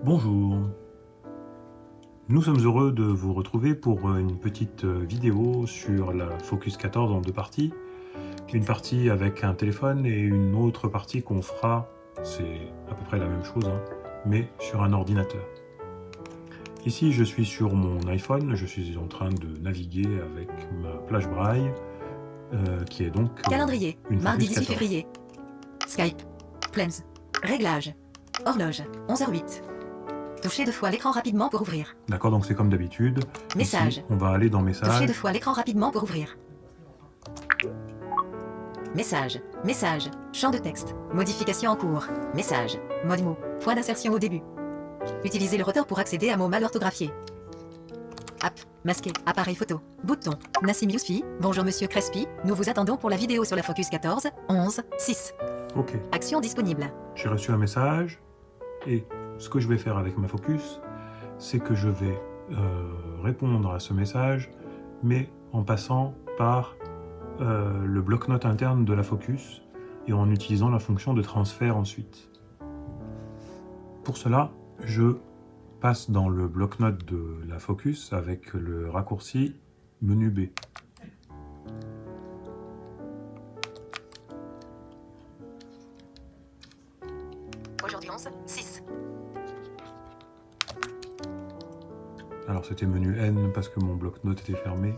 Bonjour, nous sommes heureux de vous retrouver pour une petite vidéo sur la Focus 14 en deux parties. Une partie avec un téléphone et une autre partie qu'on fera, c'est à peu près la même chose, mais sur un ordinateur. Ici je suis sur mon iPhone, je suis en train de naviguer avec ma plage braille, qui est donc calendrier, une mardi Focus 18 14. février. Skype, Plans, réglages, horloge, 11h08. Touchez deux fois l'écran rapidement pour ouvrir. D'accord, donc c'est comme d'habitude. Message. Ici, on va aller dans Touchez Messages. deux fois l'écran rapidement pour ouvrir. Message, message, champ de texte, modification en cours, message, mode mot, point d'insertion au début. Utilisez le rotor pour accéder à mots mal orthographiés. App, masqué, appareil photo, bouton, Nassim Yousfi, bonjour monsieur Crespi, nous vous attendons pour la vidéo sur la Focus 14, 11, 6. Ok. Action disponible. J'ai reçu un message et ce que je vais faire avec ma Focus, c'est que je vais répondre à ce message, mais en passant par le bloc-notes interne de la Focus et en utilisant la fonction de transfert ensuite. Pour cela, je passe dans le bloc-notes de la Focus avec le raccourci menu B. Aujourd'hui 11, 6. Alors c'était menu N parce que mon bloc-notes était fermé.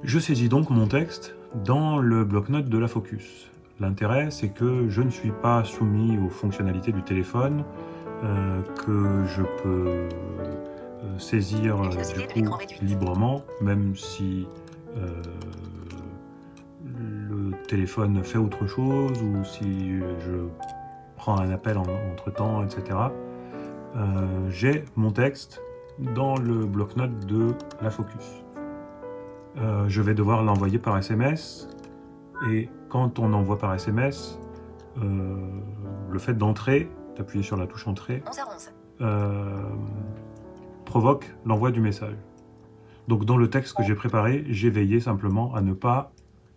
Je saisis donc mon texte dans le bloc-notes de la Focus. L'intérêt, c'est que je ne suis pas soumis aux fonctionnalités du téléphone, que je peux saisir du coup librement, même si le téléphone fait autre chose ou si je prends un appel entre-temps, etc. J'ai mon texte dans le bloc-notes de la Focus. Je vais devoir l'envoyer par SMS et quand on envoie par SMS, le fait d'entrer, d'appuyer sur la touche entrée, 11h11. Provoque l'envoi du message. Donc dans le texte que j'ai préparé, j'ai veillé simplement à ne pas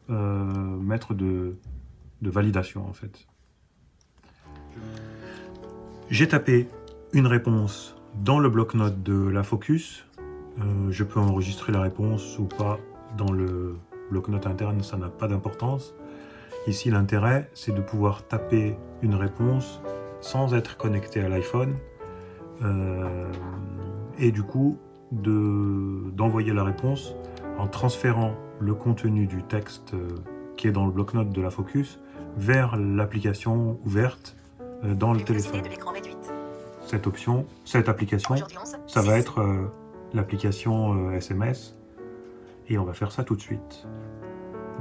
mettre de validation en fait. J'ai tapé une réponse dans le bloc-notes de la Focus. Je peux enregistrer la réponse ou pas dans le bloc-notes interne, ça n'a pas d'importance. Ici, l'intérêt, c'est de pouvoir taper une réponse sans être connecté à l'iPhone et du coup d'envoyer la réponse en transférant le contenu du texte qui est dans le bloc-notes de la Focus vers l'application ouverte dans le téléphone. Cette application, ça va être l'application SMS et on va faire ça tout de suite.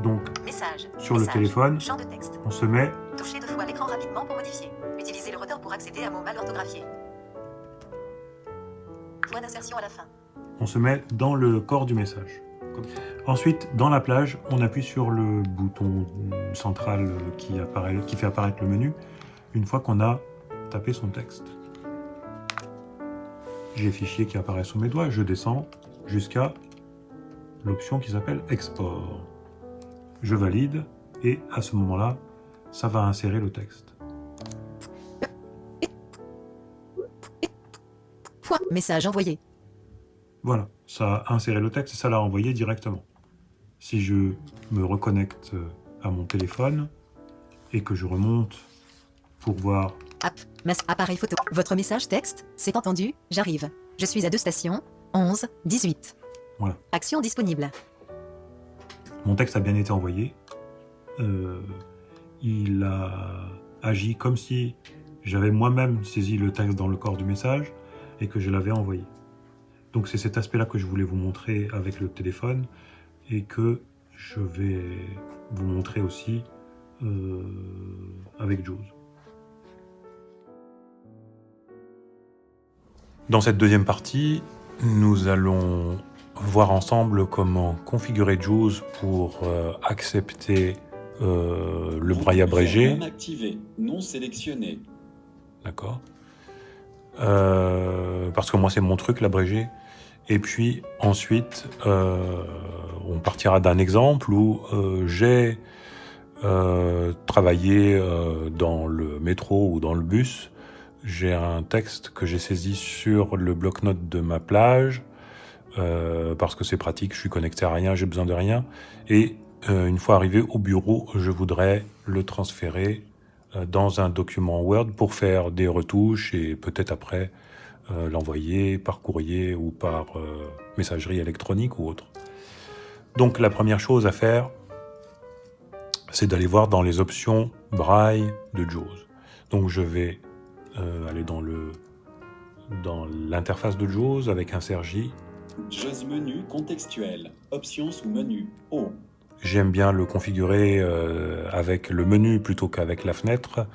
Donc, sur le téléphone, on se met... Touchez deux fois l'écran rapidement pour modifier. Utilisez le rotor pour accéder à mots mal orthographiés. Point d'insertion à la fin. On se met dans le corps du message. Ensuite, dans la plage, on appuie sur le bouton central qui fait apparaître le menu une fois qu'on a tapé son texte. J'ai les fichiers qui apparaissent sous mes doigts, je descends jusqu'à l'option qui s'appelle Export. Je valide et à ce moment-là, ça va insérer le texte. Message envoyé. Voilà, ça a inséré le texte et ça l'a envoyé directement. Si je me reconnecte à mon téléphone et que je remonte pour voir... App, appareil photo. Votre message texte, c'est entendu, j'arrive. Je suis à 2 stations, 11, 18. Voilà. Action disponible. Mon texte a bien été envoyé. Il a agi comme si j'avais moi-même saisi le texte dans le corps du message et que je l'avais envoyé. Donc c'est cet aspect-là que je voulais vous montrer avec le téléphone et que je vais vous montrer aussi avec JAWS. Dans cette deuxième partie, nous allons voir ensemble comment configurer JAWS pour accepter le braille abrégé. Non activé, non sélectionné. D'accord. Parce que moi, c'est mon truc, l'abrégé. Et puis, ensuite, on partira d'un exemple où j'ai travaillé dans le métro ou dans le bus. J'ai un texte que j'ai saisi sur le bloc-notes de ma plage, parce que c'est pratique, je suis connecté à rien, j'ai besoin de rien. Et une fois arrivé au bureau, je voudrais le transférer dans un document Word pour faire des retouches et peut-être après l'envoyer par courrier ou par messagerie électronique ou autre. Donc la première chose à faire, c'est d'aller voir dans les options Braille de JAWS. Donc je vais aller dans l'interface de JAWS avec insert J. JAWS menu contextuel, options sous menu, O. J'aime bien le configurer avec le menu plutôt qu'avec la fenêtre.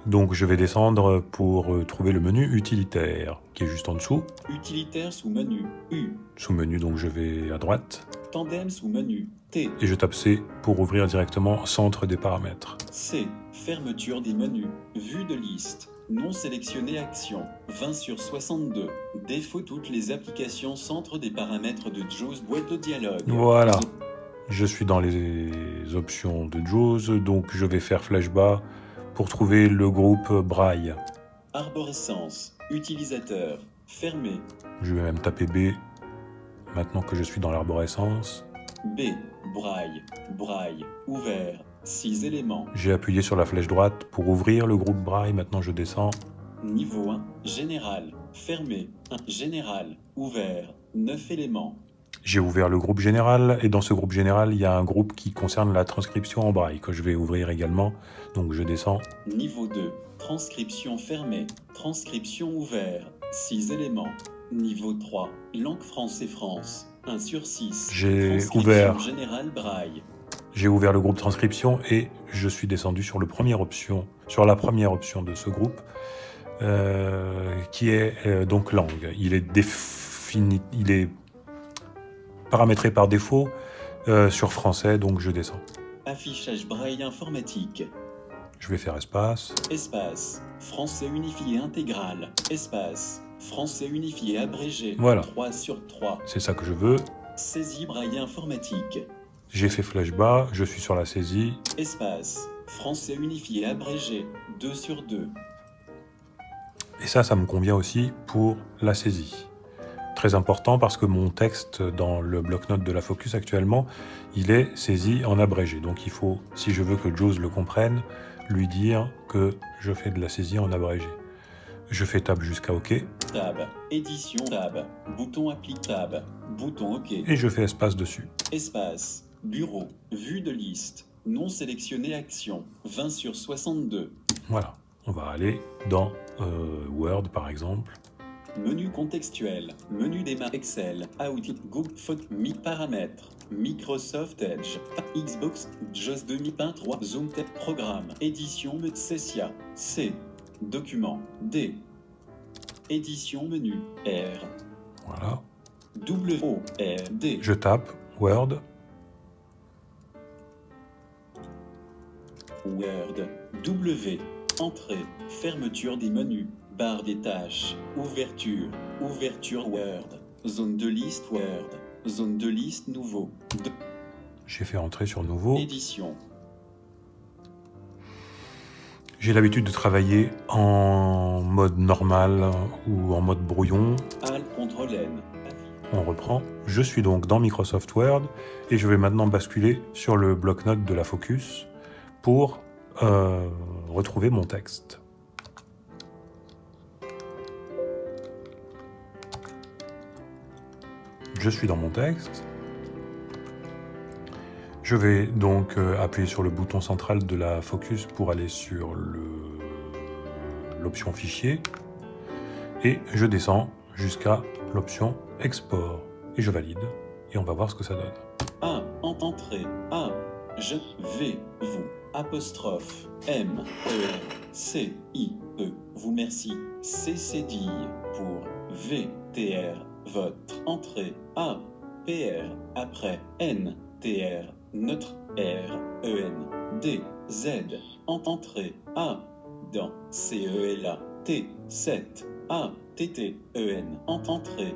Donc je vais descendre pour trouver le menu utilitaire, qui est juste en dessous. Utilitaire sous menu, U. Sous menu, donc je vais à droite. Tandem sous menu, T. Et je tape C pour ouvrir directement centre des paramètres. C. Fermeture des menus, vue de liste. Non sélectionné action, 20 sur 62. Défaut toutes les applications centre des paramètres de JAWS boîte de dialogue. Voilà. Je suis dans les options de JAWS, donc je vais faire flashbar pour trouver le groupe Braille. Arborescence, utilisateur, fermé. Je vais même taper B, maintenant que je suis dans l'arborescence. B, Braille, Braille, ouvert, 6 éléments. J'ai appuyé sur la flèche droite pour ouvrir le groupe Braille, maintenant je descends. Niveau 1, général, fermé, 1, général, ouvert, 9 éléments. J'ai ouvert le groupe général, et dans ce groupe général, il y a un groupe qui concerne la transcription en braille, que je vais ouvrir également. Donc je descends. Niveau 2, transcription fermée, transcription ouvert, 6 éléments. Niveau 3, langue France, 1 sur 6. J'ai Transcription ouvert. générale braille. J'ai ouvert le groupe transcription et je suis descendu sur la première option de ce groupe, qui est donc langue. Il est paramétré par défaut sur français, donc je descends. Affichage braille informatique. Je vais faire espace. Espace, français unifié intégral. Espace, français unifié abrégé. Voilà. 3 sur 3. C'est ça que je veux. Saisie braille informatique. J'ai fait flashbar, je suis sur la saisie. Espace, français unifié abrégé. 2 sur 2. Et ça me convient aussi pour la saisie. Très important parce que mon texte dans le bloc-notes de la Focus actuellement, il est saisi en abrégé. Donc il faut, si je veux que JAWS le comprenne, lui dire que je fais de la saisie en abrégé. Je fais tab jusqu'à OK. Tab, édition tab, bouton applique tab, bouton OK. Et je fais espace dessus. Espace, bureau, vue de liste, non sélectionné action, 20 sur 62. Voilà, on va aller dans Word par exemple. Menu contextuel, menu des mains Excel, Outlook, Google Photos, paramètres, Microsoft Edge, Xbox, JAWS 2023, Zoom Tech Programme, édition Sessia, C, document, D, édition menu, R, Voilà. W, O, R, D. Je tape Word. Word, W, entrée, fermeture des menus, barre des tâches, ouverture, ouverture Word, zone de liste Word, zone de liste nouveau, J'ai fait entrer sur nouveau. édition, J'ai l'habitude de travailler en mode normal ou en mode brouillon. Alt, CTRL N, On reprend. Je suis donc dans Microsoft Word et je vais maintenant basculer sur le bloc-notes de la Focus pour retrouver mon texte. Je suis dans mon texte. Je vais donc appuyer sur le bouton central de la Focus pour aller sur l'option fichier et je descends jusqu'à l'option export et je valide et on va voir ce que ça donne. A, en entrée, A, je, V, vous, apostrophe, M, E, C, I, E, vous merci, CCDI, pour, V, TR, votre, entrée, A, PR, après, N, TR, neutre, R, EN, D, Z, entrée, A, dans, CELA, T, 7, A, TT, EN, entrée.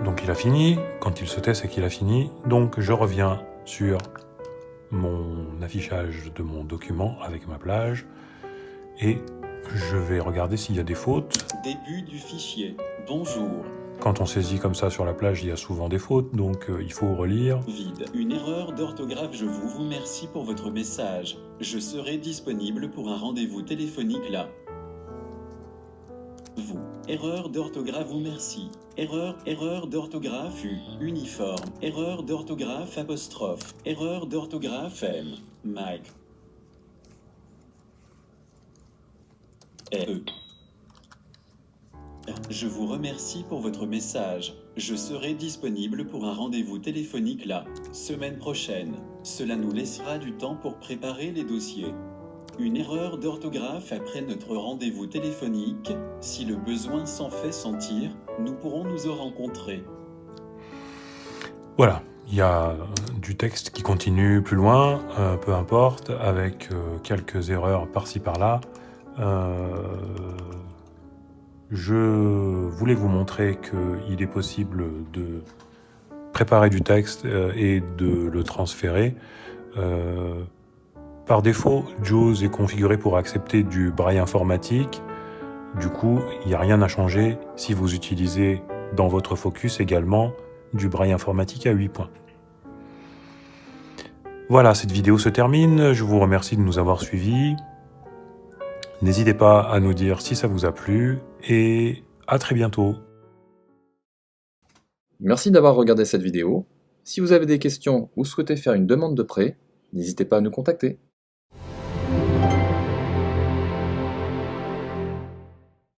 Donc il a fini. Quand il se tait, c'est qu'il a fini. Donc je reviens sur mon affichage de mon document avec ma plage et je vais regarder s'il y a des fautes. Début du fichier. Bonjour. Quand on saisit comme ça sur la plage, il y a souvent des fautes, donc il faut relire. Vide. Une erreur d'orthographe. Je vous remercie pour votre message. Je serai disponible pour un rendez-vous téléphonique là. Vous. Erreur d'orthographe. Vous merci. Erreur d'orthographe U. Uniforme. Erreur d'orthographe apostrophe. Erreur d'orthographe M. Mike. E. Je vous remercie pour votre message. Je serai disponible pour un rendez-vous téléphonique la semaine prochaine. Cela nous laissera du temps pour préparer les dossiers. Une erreur d'orthographe après notre rendez-vous téléphonique. Si le besoin s'en fait sentir, nous pourrons nous rencontrer. Voilà, il y a du texte qui continue plus loin, peu importe, avec quelques erreurs par-ci par-là. Je voulais vous montrer qu'il est possible de préparer du texte et de le transférer. Par défaut, JAWS est configuré pour accepter du braille informatique. Du coup, il n'y a rien à changer si vous utilisez dans votre focus également du braille informatique à 8 points. Voilà, cette vidéo se termine. Je vous remercie de nous avoir suivis. N'hésitez pas à nous dire si ça vous a plu et à très bientôt. Merci d'avoir regardé cette vidéo. Si vous avez des questions ou souhaitez faire une demande de prêt, n'hésitez pas à nous contacter.